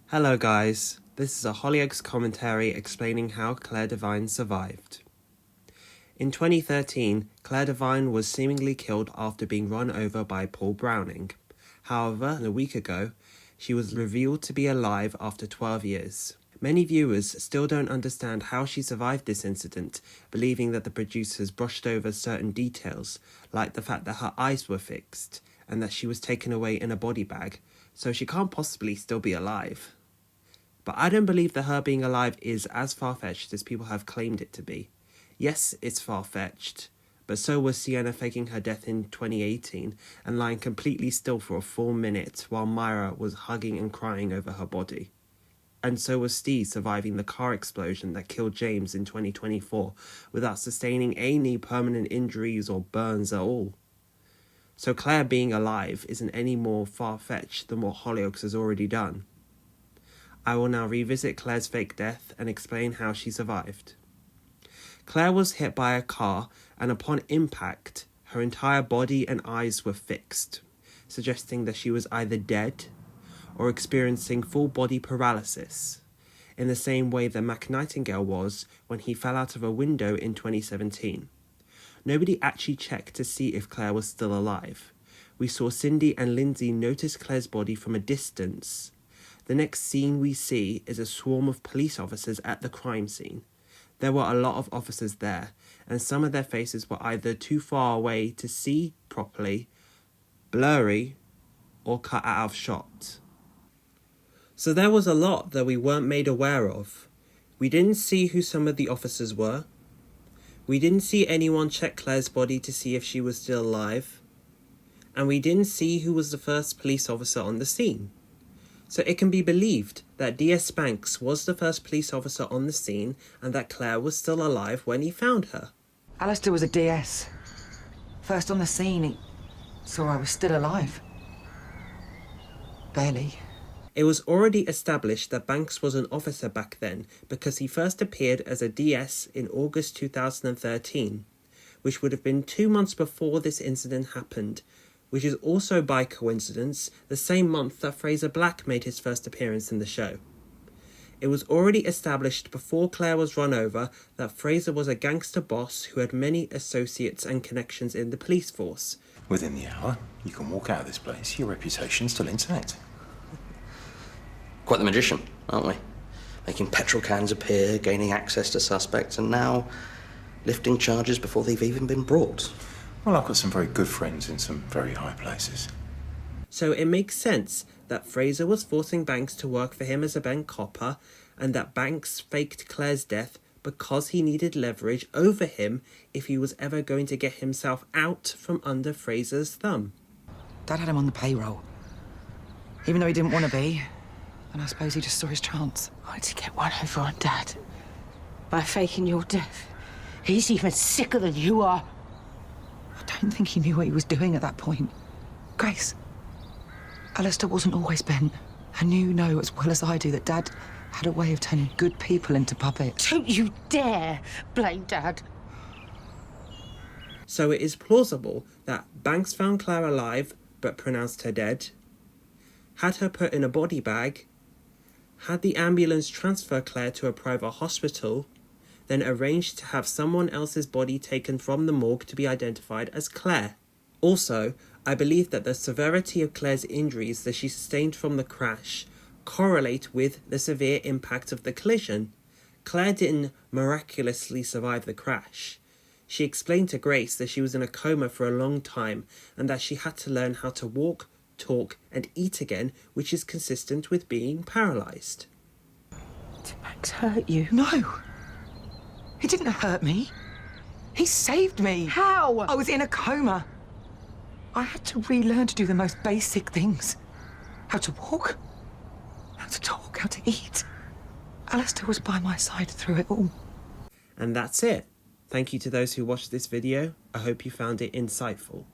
Hello guys, this is a Hollyoaks commentary explaining how Clare Devine survived. In 2013, Clare Devine was seemingly killed after being run over by Paul Browning. However, a week ago, she was revealed to be alive after 12 years. Many viewers still don't understand how she survived this incident, believing that the producers brushed over certain details, like the fact that her eyes were fixed, and that she was taken away in a body bag, so she can't possibly still be alive. But I don't believe that her being alive is as far-fetched as people have claimed it to be. Yes, it's far-fetched, but so was Sienna faking her death in 2018 and lying completely still for a full minute while Myra was hugging and crying over her body. And so was Steve surviving the car explosion that killed James in 2024 without sustaining any permanent injuries or burns at all. So Clare being alive isn't any more far-fetched than what Hollyoaks has already done. I will now revisit Clare's fake death and explain how she survived. Clare was hit by a car, and upon impact, her entire body and eyes were fixed, suggesting that she was either dead or experiencing full body paralysis, in the same way that Mac Nightingale was when he fell out of a window in 2017. Nobody actually checked to see if Clare was still alive. We saw Cindy and Lindsay notice Clare's body from a distance. The next scene we see is a swarm of police officers at the crime scene. There were a lot of officers there, and some of their faces were either too far away to see properly, blurry, or cut out of shot. So there was a lot that we weren't made aware of. We didn't see who some of the officers were. We didn't see anyone check Clare's body to see if she was still alive. And we didn't see who was the first police officer on the scene. So it can be believed that DS Banks was the first police officer on the scene and that Clare was still alive when he found her. Alistair was a DS. First on the scene, he saw I was still alive. Barely. It was already established that Banks was an officer back then because he first appeared as a DS in August 2013, which would have been 2 months before this incident happened, which is also by coincidence the same month that Fraser Black made his first appearance in the show. It was already established before Clare was run over that Fraser was a gangster boss who had many associates and connections in the police force. Within the hour, you can walk out of this place, your reputation's still intact. Quite the magician, aren't we? Making petrol cans appear, gaining access to suspects, and now lifting charges before they've even been brought. Well, I've got some very good friends in some very high places. So it makes sense that Fraser was forcing Banks to work for him as a bank copper, and that Banks faked Clare's death because he needed leverage over him if he was ever going to get himself out from under Fraser's thumb. Dad had him on the payroll. Even though he didn't want to be. And I suppose he just saw his chance. Why'd he get one over on Dad? By faking your death? He's even sicker than you are. I don't think he knew what he was doing at that point. Grace, Alistair wasn't always bent. And you know as well as I do that Dad had a way of turning good people into puppets. Don't you dare blame Dad. So it is plausible that Banks found Clare alive but pronounced her dead, had her put in a body bag, had the ambulance transfer Clare to a private hospital, then arranged to have someone else's body taken from the morgue to be identified as Clare. Also, I believe that the severity of Clare's injuries that she sustained from the crash correlate with the severe impact of the collision. Clare didn't miraculously survive the crash. She explained to Grace that she was in a coma for a long time and that she had to learn how to walk, talk, and eat again, which is consistent with being paralysed. Did Max hurt you? No. He didn't hurt me. He saved me. How? I was in a coma. I had to relearn to do the most basic things. How to walk, how to talk, how to eat. Alistair was by my side through it all. And that's it. Thank you to those who watched this video. I hope you found it insightful.